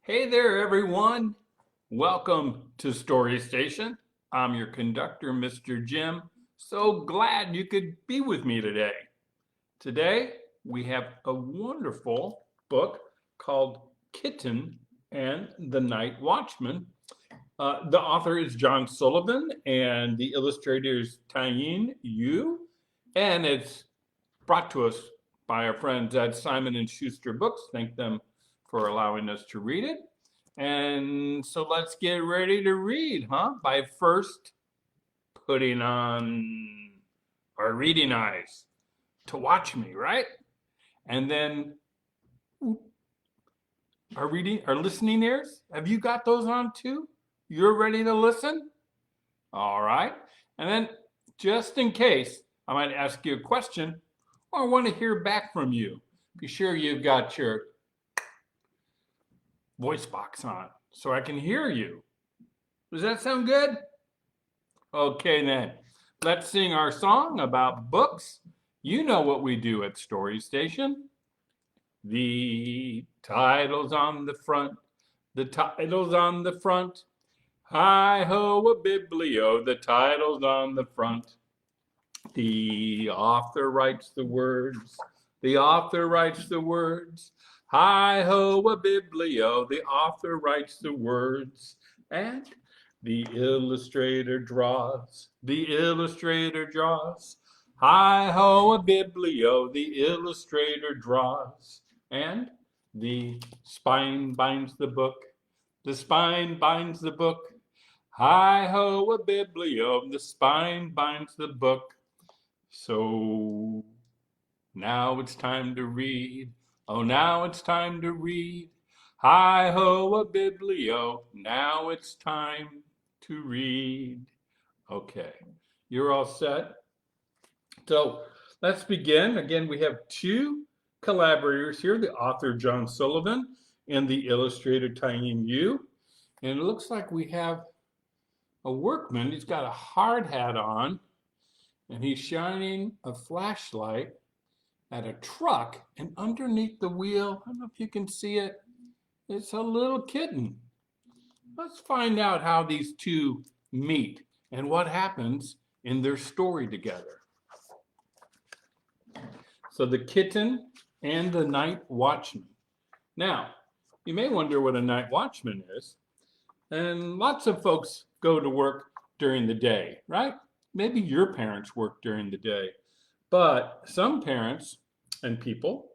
Hey there, everyone. Welcome to Story Station. I'm your conductor, Mr. Jim. So glad you could be with me today. Today, we have a wonderful book called Kitten and the Night Watchman. The author is John Sullivan, and the illustrator is Tyene Yu. And it's brought to us by our friends at Simon and Schuster Books. Thank them for allowing us to read it. And so let's get ready to read, huh? By first putting on our reading eyes to watch me, right? And then our listening ears. Have you got those on too? You're ready to listen? All right. And then just in case, I might ask you a question or I want to hear back from you. Be sure you've got your voice box on so I can hear you. Does that sound good? Okay, then. Let's sing our song about books. You know what we do at Story Station. The title's on the front. The title's on the front. Hi ho a biblio. The title's on the front. The author writes the words. The author writes the words. Hi ho a biblio. The author writes the words. And the illustrator draws. The illustrator draws. Hi ho a biblio. The illustrator draws. And the spine binds the book. The spine binds the book. Hi ho a biblio. The spine binds the book. So now it's time to read. Oh, now it's time to read. Hi ho a biblio. Now it's time to read. Okay, you're all set. So let's begin. Again, we have two collaborators here, the author John Sullivan and the illustrator Tyene Yu. And it looks like we have a workman. He's got a hard hat on and he's shining a flashlight at a truck, and underneath the wheel, I don't know if you can see it, it's a little kitten. Let's find out how these two meet and what happens in their story together. So the kitten and the night watchman. Now, you may wonder what a night watchman is, and lots of folks go to work during the day, right? Maybe your parents work during the day, but some parents and people,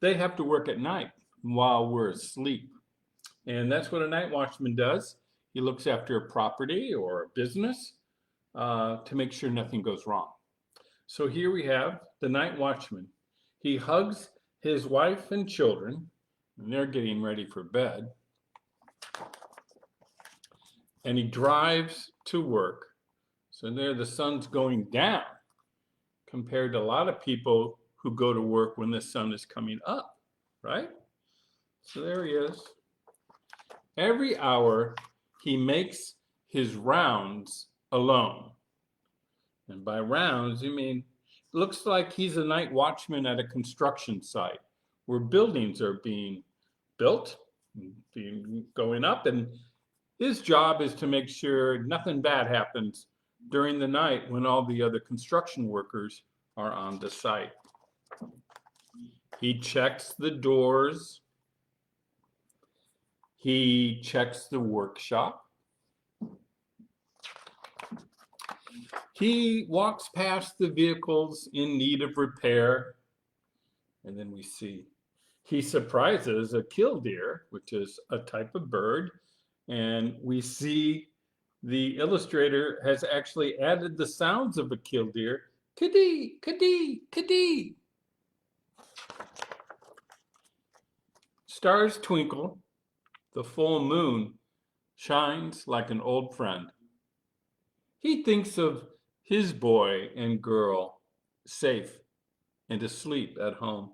they have to work at night while we're asleep. And that's what a night watchman does. He looks after a property or a business to make sure nothing goes wrong. So here we have the night watchman. He hugs his wife and children, and they're getting ready for bed. And he drives to work. So there the sun's going down compared to a lot of people who go to work when the sun is coming up, right? So there he is. Every hour he makes his rounds alone. And by rounds, you mean, it looks like he's a night watchman at a construction site where buildings are being built, going up, and his job is to make sure nothing bad happens during the night when all the other construction workers are on the site. He checks the doors. He checks the workshop. He walks past the vehicles in need of repair. And then we see he surprises a killdeer, which is a type of bird. And we see the illustrator has actually added the sounds of a killdeer. Kadee, kadee, kadee. Stars twinkle. The full moon shines like an old friend. He thinks of his boy and girl safe and asleep at home.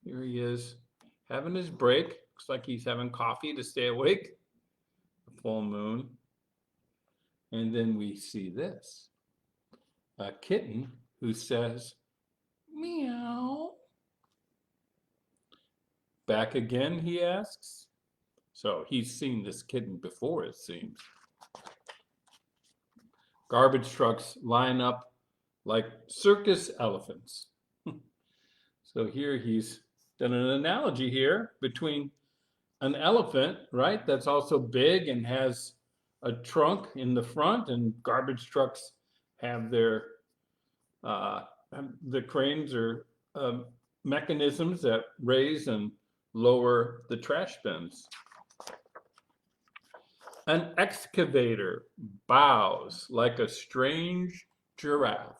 Here he is having his break. Looks like he's having coffee to stay awake. The full moon. And then we see this. A kitten who says, meow. Back again, he asks. So he's seen this kitten before, it seems. Garbage trucks line up like circus elephants. So here he's done an analogy here between an elephant, right, that's also big and has a trunk in the front, and garbage trucks have their uh, the cranes or mechanisms that raise and lower the trash bins. An excavator bows like a strange giraffe.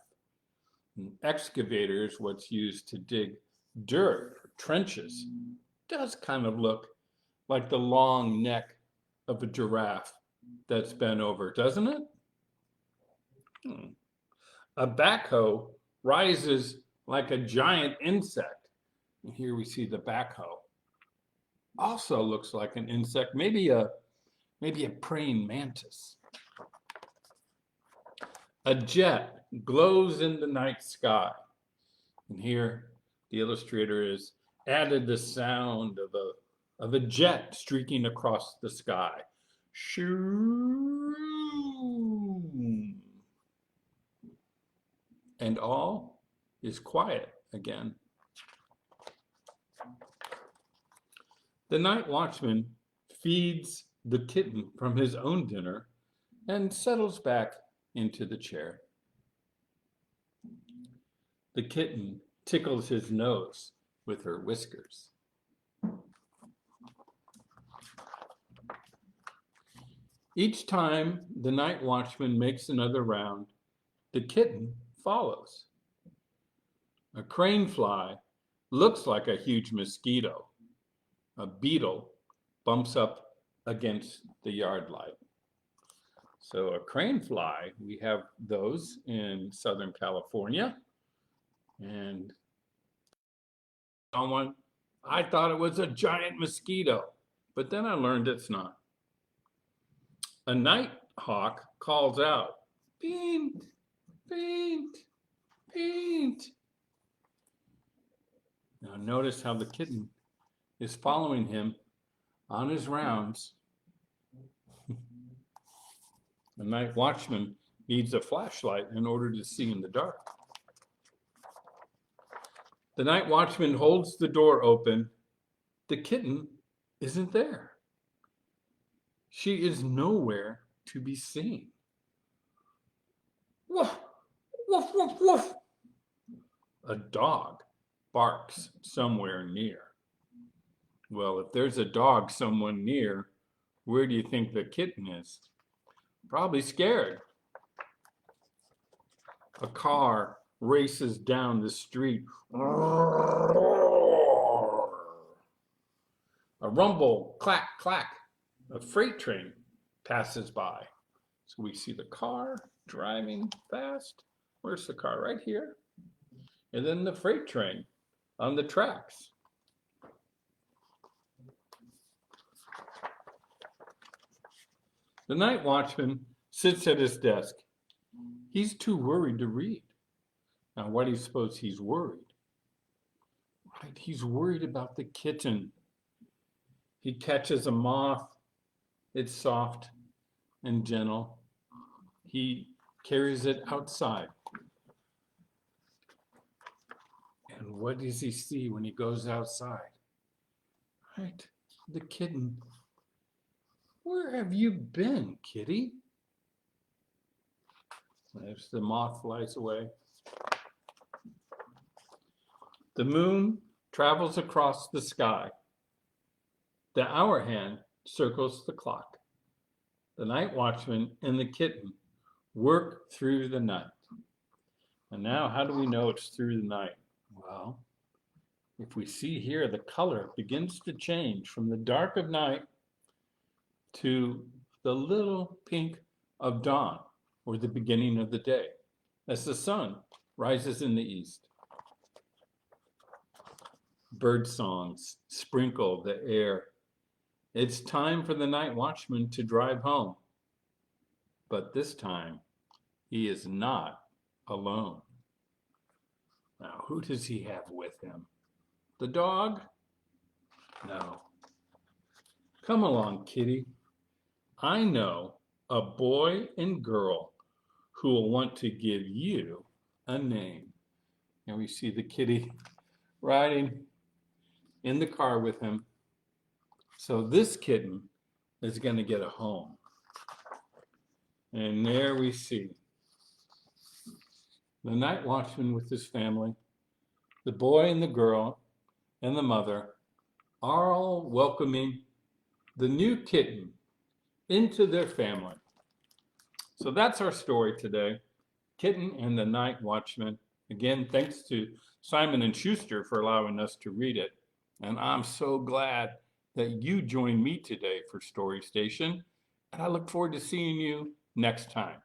An excavator is what's used to dig dirt or trenches. Does kind of look like the long neck of a giraffe that's bent over, doesn't it? A backhoe rises like a giant insect. And here we see the backhoe. Also looks like an insect, maybe a praying mantis. A jet glows in the night sky. And here the illustrator has added the sound of a jet streaking across the sky. Shoo! And all is quiet again. The night watchman feeds the kitten from his own dinner and settles back into the chair. The kitten tickles his nose with her whiskers. Each time the night watchman makes another round, the kitten follows. A crane fly looks like a huge mosquito. A beetle bumps up against the yard light. So a crane fly, we have those in Southern California. And someone, I thought it was a giant mosquito, but then I learned it's not. A nighthawk calls out, "Paint, paint, paint." Now notice how the kitten is following him on his rounds. The night watchman needs a flashlight in order to see in the dark. The night watchman holds the door open. The kitten isn't there. She is nowhere to be seen. Woof, woof, woof, woof. A dog barks somewhere near. Well, if there's a dog someone near, where do you think the kitten is? Probably scared. A car races down the street. A rumble, clack, clack. A freight train passes by. So we see the car driving fast. Where's the car? Right here. And then the freight train on the tracks. The night watchman sits at his desk. He's too worried to read. Now, why do you suppose he's worried? Right, he's worried about the kitten. He catches a moth. It's soft and gentle. He carries it outside. And what does he see when he goes outside? Right, the kitten. Where have you been, kitty? As the moth flies away. The moon travels across the sky. The hour hand circles the clock. The night watchman and the kitten work through the night. And now, how do we know it's through the night? Well, if we see here, the color begins to change from the dark of night to the little pink of dawn, or the beginning of the day, as the sun rises in the east. Bird songs sprinkle the air. It's time for the night watchman to drive home. But this time, he is not alone. Now, who does he have with him? The dog? No. Come along, kitty. I know a boy and girl who will want to give you a name. And we see the kitty riding in the car with him. So this kitten is going to get a home. And there we see the night watchman with his family, the boy and the girl and the mother are all welcoming the new kitten into their family. So that's our story today, Kitten and the Night Watchman. Again, thanks to Simon and Schuster for allowing us to read it. And I'm so glad that you joined me today for Story Station. And I look forward to seeing you next time.